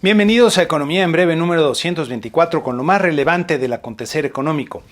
Bienvenidos a Economía en Breve número 224 con lo más relevante del acontecer económico.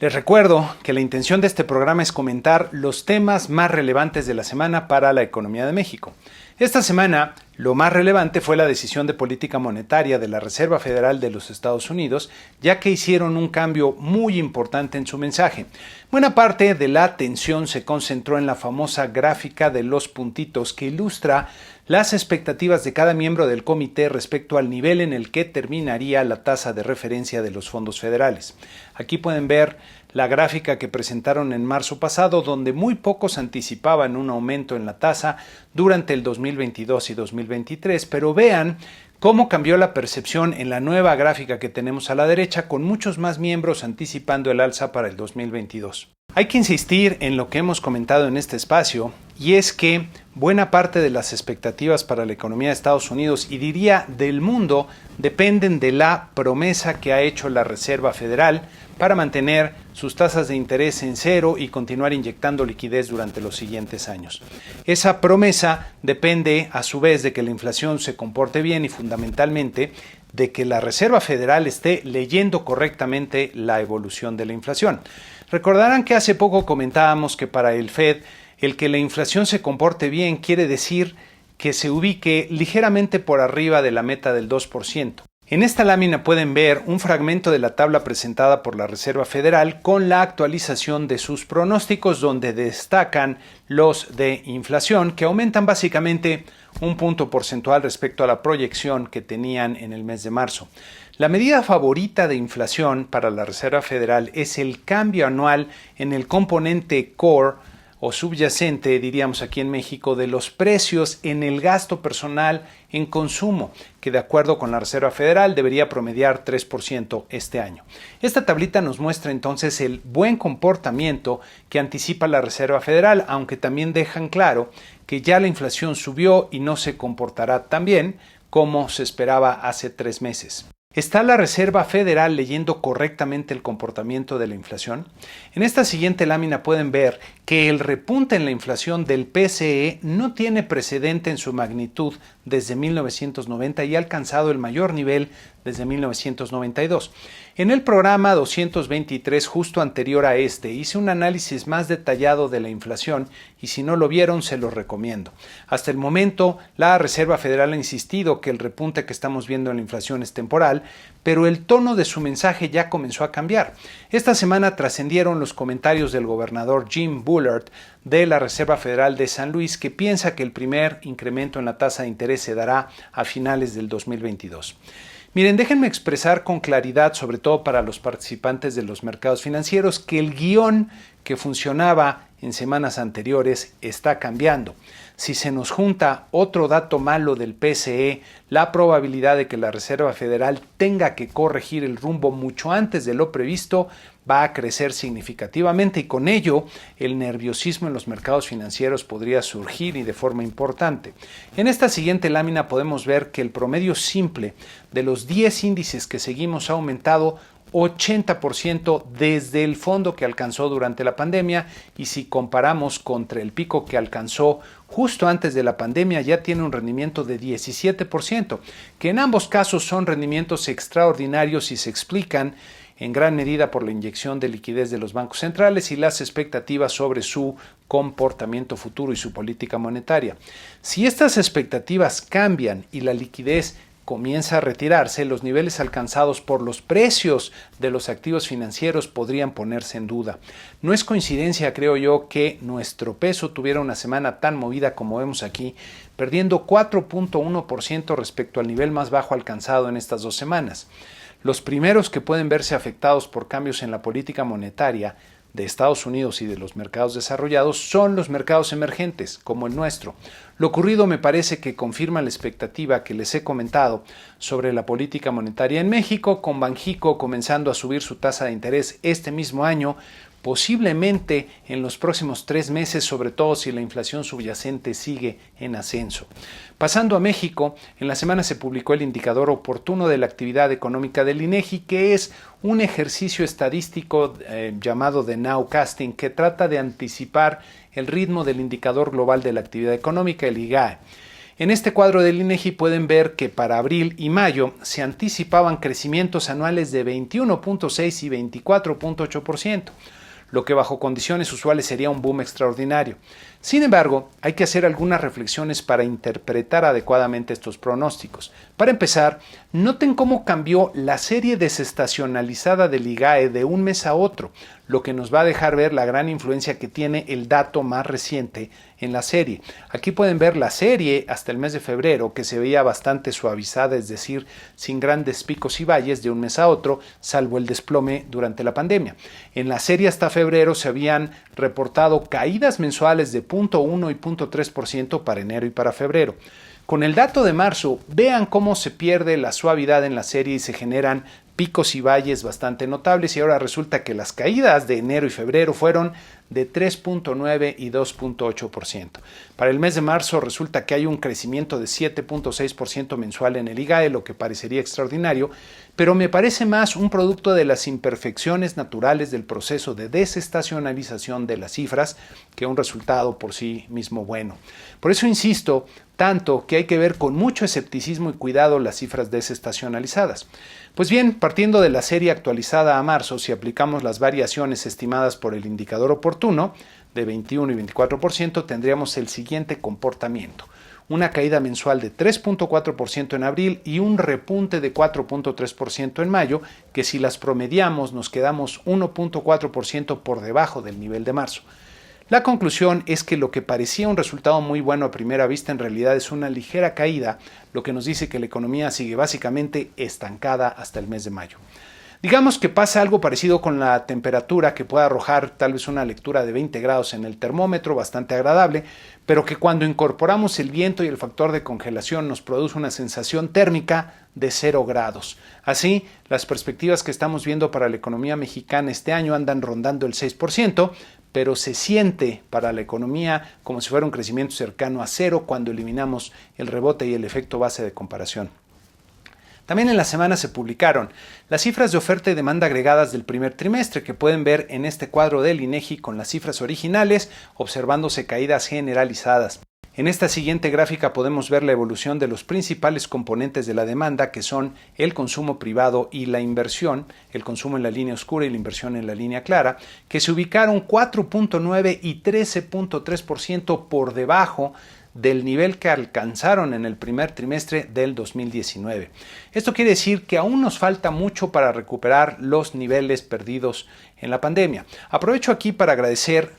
Les recuerdo que la intención de este programa es comentar los temas más relevantes de la semana para la economía de México. Esta semana, lo más relevante fue la decisión de política monetaria de la Reserva Federal de los Estados Unidos, ya que hicieron un cambio muy importante en su mensaje. Buena parte de la atención se concentró en la famosa gráfica de los puntitos que ilustra las expectativas de cada miembro del comité respecto al nivel en el que terminaría la tasa de referencia de los fondos federales. Aquí pueden ver la gráfica que presentaron en marzo pasado, donde muy pocos anticipaban un aumento en la tasa durante el 2022 y 2023, pero vean cómo cambió la percepción en la nueva gráfica que tenemos a la derecha, con muchos más miembros anticipando el alza para el 2022. Hay que insistir en lo que hemos comentado en este espacio, y es que buena parte de las expectativas para la economía de Estados Unidos y diría del mundo dependen de la promesa que ha hecho la Reserva Federal para mantener sus tasas de interés en cero y continuar inyectando liquidez durante los siguientes años. Esa promesa depende a su vez de que la inflación se comporte bien y fundamentalmente de que la Reserva Federal esté leyendo correctamente la evolución de la inflación. Recordarán que hace poco comentábamos que para el Fed el que la inflación se comporte bien quiere decir que se ubique ligeramente por arriba de la meta del 2%. En esta lámina pueden ver un fragmento de la tabla presentada por la Reserva Federal con la actualización de sus pronósticos, donde destacan los de inflación, que aumentan básicamente un punto porcentual respecto a la proyección que tenían en el mes de marzo. La medida favorita de inflación para la Reserva Federal es el cambio anual en el componente core o subyacente, diríamos aquí en México, de los precios en el gasto personal en consumo, que de acuerdo con la Reserva Federal debería promediar 3% este año. Esta tablita nos muestra entonces el buen comportamiento que anticipa la Reserva Federal, aunque también dejan claro que ya la inflación subió y no se comportará tan bien como se esperaba hace 3 meses. ¿Está la Reserva Federal leyendo correctamente el comportamiento de la inflación? En esta siguiente lámina pueden ver que el repunte en la inflación del PCE no tiene precedente en su magnitud desde 1990 y ha alcanzado el mayor nivel desde 1992. En el programa 223, justo anterior a este, hice un análisis más detallado de la inflación y si no lo vieron, se los recomiendo. Hasta el momento, la Reserva Federal ha insistido que el repunte que estamos viendo en la inflación es temporal, pero el tono de su mensaje ya comenzó a cambiar. Esta semana trascendieron los comentarios del gobernador Jim Bullard de la Reserva Federal de San Luis, que piensa que el primer incremento en la tasa de interés se dará a finales del 2022. Miren, déjenme expresar con claridad, sobre todo para los participantes de los mercados financieros, que el guión que funcionaba en semanas anteriores está cambiando. Si se nos junta otro dato malo del PCE, la probabilidad de que la Reserva Federal tenga que corregir el rumbo mucho antes de lo previsto va a crecer significativamente y con ello el nerviosismo en los mercados financieros podría surgir y de forma importante. En esta siguiente lámina podemos ver que el promedio simple de los 10 índices que seguimos ha aumentado 80% desde el fondo que alcanzó durante la pandemia, y si comparamos contra el pico que alcanzó justo antes de la pandemia ya tiene un rendimiento de 17%, que en ambos casos son rendimientos extraordinarios y se explican en gran medida por la inyección de liquidez de los bancos centrales y las expectativas sobre su comportamiento futuro y su política monetaria. Si estas expectativas cambian y la liquidez comienza a retirarse, los niveles alcanzados por los precios de los activos financieros podrían ponerse en duda. No es coincidencia, creo yo, que nuestro peso tuviera una semana tan movida como vemos aquí, perdiendo 4.1% respecto al nivel más bajo alcanzado en estas 2 semanas. Los primeros que pueden verse afectados por cambios en la política monetaria de Estados Unidos y de los mercados desarrollados son los mercados emergentes, como el nuestro. Lo ocurrido me parece que confirma la expectativa que les he comentado sobre la política monetaria en México, con Banxico comenzando a subir su tasa de interés este mismo año, posiblemente en los próximos 3 meses, sobre todo si la inflación subyacente sigue en ascenso. Pasando a México, en la semana se publicó el indicador oportuno de la actividad económica del INEGI, que es un ejercicio estadístico llamado de nowcasting, que trata de anticipar el ritmo del indicador global de la actividad económica, el IGAE. En este cuadro del INEGI pueden ver que para abril y mayo se anticipaban crecimientos anuales de 21.6 y 24.8%, lo que bajo condiciones usuales sería un boom extraordinario. Sin embargo, hay que hacer algunas reflexiones para interpretar adecuadamente estos pronósticos. Para empezar, noten cómo cambió la serie desestacionalizada del IGAE de un mes a otro, lo que nos va a dejar ver la gran influencia que tiene el dato más reciente en la serie. Aquí pueden ver la serie hasta el mes de febrero, que se veía bastante suavizada, es decir, sin grandes picos y valles de un mes a otro, salvo el desplome durante la pandemia. En la serie hasta febrero se habían reportado caídas mensuales de 0.1 y 0.3% para enero y para febrero. Con el dato de marzo, vean cómo se pierde la suavidad en la serie y se generan picos y valles bastante notables, y ahora resulta que las caídas de enero y febrero fueron de 3.9 y 2.8%. Para el mes de marzo resulta que hay un crecimiento de 7.6% mensual en el IGAE, lo que parecería extraordinario, pero me parece más un producto de las imperfecciones naturales del proceso de desestacionalización de las cifras que un resultado por sí mismo bueno. Por eso insisto tanto que hay que ver con mucho escepticismo y cuidado las cifras desestacionalizadas. Pues bien, partiendo de la serie actualizada a marzo, si aplicamos las variaciones estimadas por el indicador oportuno de 21 y 24%, tendríamos el siguiente comportamiento: una caída mensual de 3.4% en abril y un repunte de 4.3% en mayo, que si las promediamos nos quedamos 1.4% por debajo del nivel de marzo. La conclusión es que lo que parecía un resultado muy bueno a primera vista en realidad es una ligera caída, lo que nos dice que la economía sigue básicamente estancada hasta el mes de mayo. Digamos que pasa algo parecido con la temperatura, que puede arrojar tal vez una lectura de 20 grados en el termómetro, bastante agradable, pero que cuando incorporamos el viento y el factor de congelación nos produce una sensación térmica de 0 grados. Así, las perspectivas que estamos viendo para la economía mexicana este año andan rondando el 6%, pero se siente para la economía como si fuera un crecimiento cercano a cero cuando eliminamos el rebote y el efecto base de comparación. También en la semana se publicaron las cifras de oferta y demanda agregadas del primer trimestre, que pueden ver en este cuadro del INEGI con las cifras originales, observándose caídas generalizadas. En esta siguiente gráfica podemos ver la evolución de los principales componentes de la demanda, que son el consumo privado y la inversión, el consumo en la línea oscura y la inversión en la línea clara, que se ubicaron 4.9 y 13.3% por debajo del nivel que alcanzaron en el primer trimestre del 2019. Esto quiere decir que aún nos falta mucho para recuperar los niveles perdidos en la pandemia. Aprovecho aquí para agradecer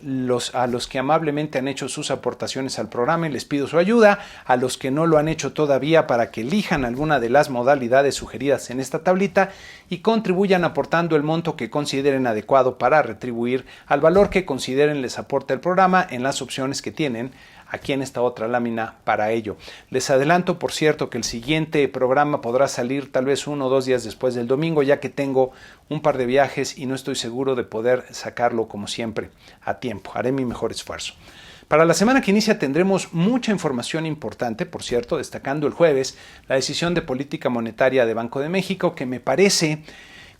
a los que amablemente han hecho sus aportaciones al programa y les pido su ayuda, a los que no lo han hecho todavía, para que elijan alguna de las modalidades sugeridas en esta tablita y contribuyan aportando el monto que consideren adecuado para retribuir al valor que consideren les aporta el programa en las opciones que tienen aquí en esta otra lámina para ello. Les adelanto, por cierto, que el siguiente programa podrá salir tal vez 1 o 2 días después del domingo, ya que tengo un par de viajes y no estoy seguro de poder sacarlo como siempre a tiempo. Haré mi mejor esfuerzo. Para la semana que inicia tendremos mucha información importante, por cierto, destacando el jueves la decisión de política monetaria de Banco de México, que me parece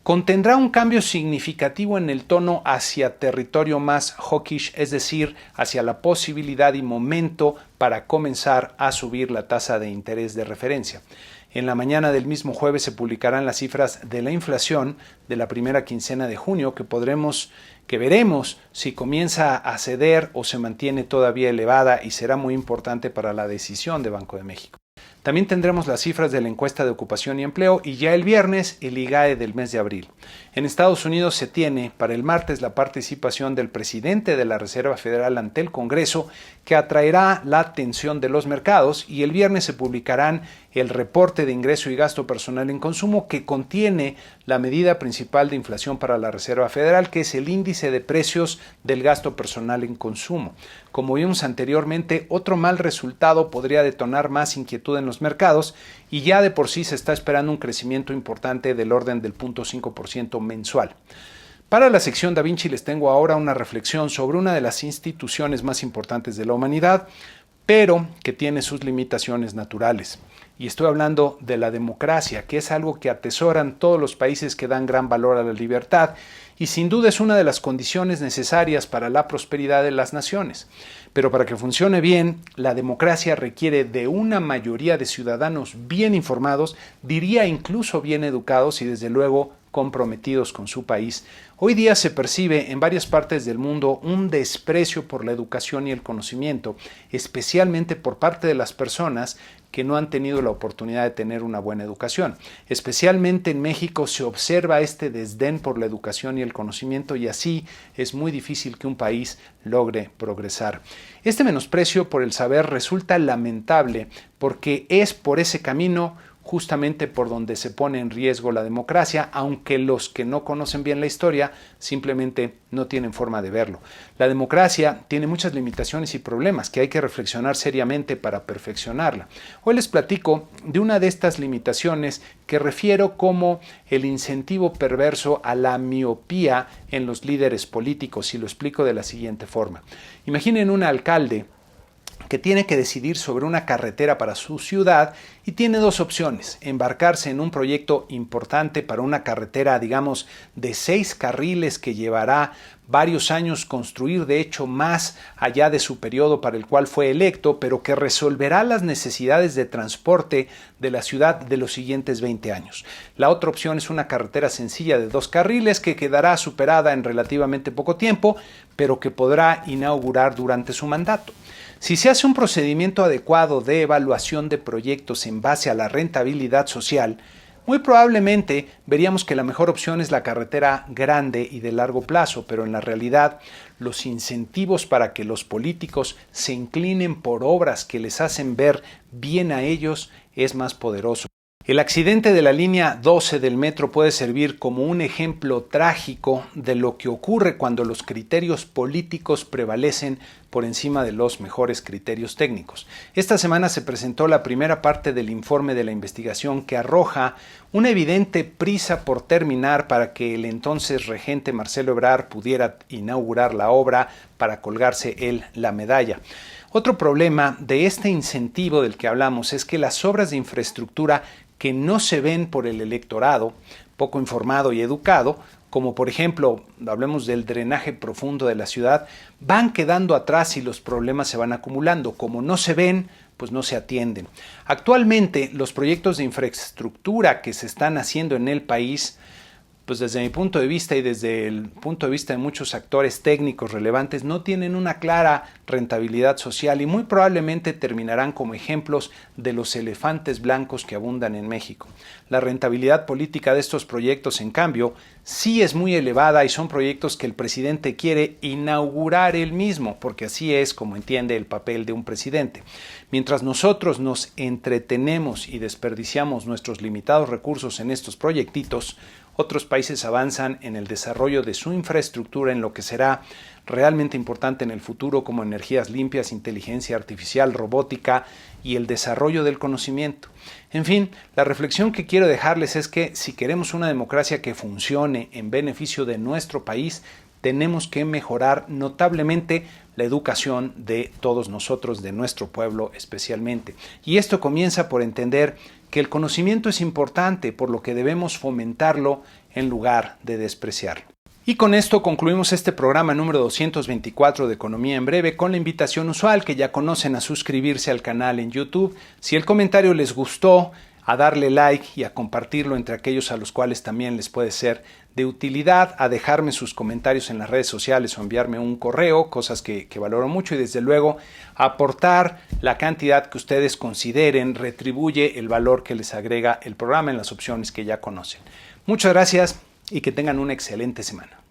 contendrá un cambio significativo en el tono hacia territorio más hawkish, es decir, hacia la posibilidad y momento para comenzar a subir la tasa de interés de referencia. En la mañana del mismo jueves se publicarán las cifras de la inflación de la primera quincena de junio, que veremos si comienza a ceder o se mantiene todavía elevada, y será muy importante para la decisión de Banco de México. También tendremos las cifras de la encuesta de ocupación y empleo y ya el viernes el IGAE del mes de abril. En Estados Unidos se tiene para el martes la participación del presidente de la Reserva Federal ante el Congreso, que atraerá la atención de los mercados, y el viernes se publicarán el reporte de ingreso y gasto personal en consumo, que contiene la medida principal de inflación para la Reserva Federal, que es el índice de precios del gasto personal en consumo. Como vimos anteriormente, otro mal resultado podría detonar más inquietud en los mercados, y ya de por sí se está esperando un crecimiento importante del orden del 0.5% mensual. Para la sección Da Vinci les tengo ahora una reflexión sobre una de las instituciones más importantes de la humanidad, pero que tiene sus limitaciones naturales. y estoy hablando de la democracia, que es algo que atesoran todos los países que dan gran valor a la libertad y sin duda es una de las condiciones necesarias para la prosperidad de las naciones. Pero para que funcione bien, la democracia requiere de una mayoría de ciudadanos bien informados, diría incluso bien educados y desde luego comprometidos con su país. Hoy día se percibe en varias partes del mundo un desprecio por la educación y el conocimiento, especialmente por parte de las personas que no han tenido la oportunidad de tener una buena educación. Especialmente en México se observa este desdén por la educación y el conocimiento y así es muy difícil que un país logre progresar. Este menosprecio por el saber resulta lamentable porque es por ese camino justamente por donde se pone en riesgo la democracia, aunque los que no conocen bien la historia simplemente no tienen forma de verlo. La democracia tiene muchas limitaciones y problemas que hay que reflexionar seriamente para perfeccionarla. Hoy les platico de una de estas limitaciones que refiero como el incentivo perverso a la miopía en los líderes políticos y lo explico de la siguiente forma. Imaginen un alcalde que tiene que decidir sobre una carretera para su ciudad y tiene dos opciones: embarcarse en un proyecto importante para una carretera, digamos, de 6 carriles que llevará varios años construir, de hecho más allá de su periodo para el cual fue electo, pero que resolverá las necesidades de transporte de la ciudad de los siguientes 20 años. La otra opción es una carretera sencilla de 2 carriles que quedará superada en relativamente poco tiempo, pero que podrá inaugurar durante su mandato. Si se hace un procedimiento adecuado de evaluación de proyectos en base a la rentabilidad social, muy probablemente veríamos que la mejor opción es la carretera grande y de largo plazo, pero en la realidad los incentivos para que los políticos se inclinen por obras que les hacen ver bien a ellos es más poderoso. El accidente de la línea 12 del metro puede servir como un ejemplo trágico de lo que ocurre cuando los criterios políticos prevalecen por encima de los mejores criterios técnicos. Esta semana se presentó la primera parte del informe de la investigación que arroja una evidente prisa por terminar para que el entonces regente Marcelo Ebrard pudiera inaugurar la obra para colgarse él la medalla. Otro problema de este incentivo del que hablamos es que las obras de infraestructura que no se ven por el electorado, poco informado y educado, como por ejemplo, hablemos del drenaje profundo de la ciudad, van quedando atrás y los problemas se van acumulando. Como no se ven, pues no se atienden. Actualmente, los proyectos de infraestructura que se están haciendo en el país, pues desde mi punto de vista y desde el punto de vista de muchos actores técnicos relevantes, no tienen una clara rentabilidad social y muy probablemente terminarán como ejemplos de los elefantes blancos que abundan en México. La rentabilidad política de estos proyectos, en cambio, sí es muy elevada y son proyectos que el presidente quiere inaugurar él mismo, porque así es como entiende el papel de un presidente. Mientras nosotros nos entretenemos y desperdiciamos nuestros limitados recursos en estos proyectitos, otros países avanzan en el desarrollo de su infraestructura en lo que será realmente importante en el futuro, como energías limpias, inteligencia artificial, robótica y el desarrollo del conocimiento. En fin, la reflexión que quiero dejarles es que si queremos una democracia que funcione en beneficio de nuestro país, tenemos que mejorar notablemente la educación de todos nosotros, de nuestro pueblo especialmente. Y esto comienza por entender que el conocimiento es importante, por lo que debemos fomentarlo en lugar de despreciarlo. Y con esto concluimos este programa número 224 de Economía en Breve, con la invitación usual que ya conocen a suscribirse al canal en YouTube. Si el comentario les gustó, a darle like y a compartirlo entre aquellos a los cuales también les puede ser de utilidad, a dejarme sus comentarios en las redes sociales o enviarme un correo, cosas que valoro mucho, y desde luego aportar la cantidad que ustedes consideren retribuye el valor que les agrega el programa en las opciones que ya conocen. Muchas gracias y que tengan una excelente semana.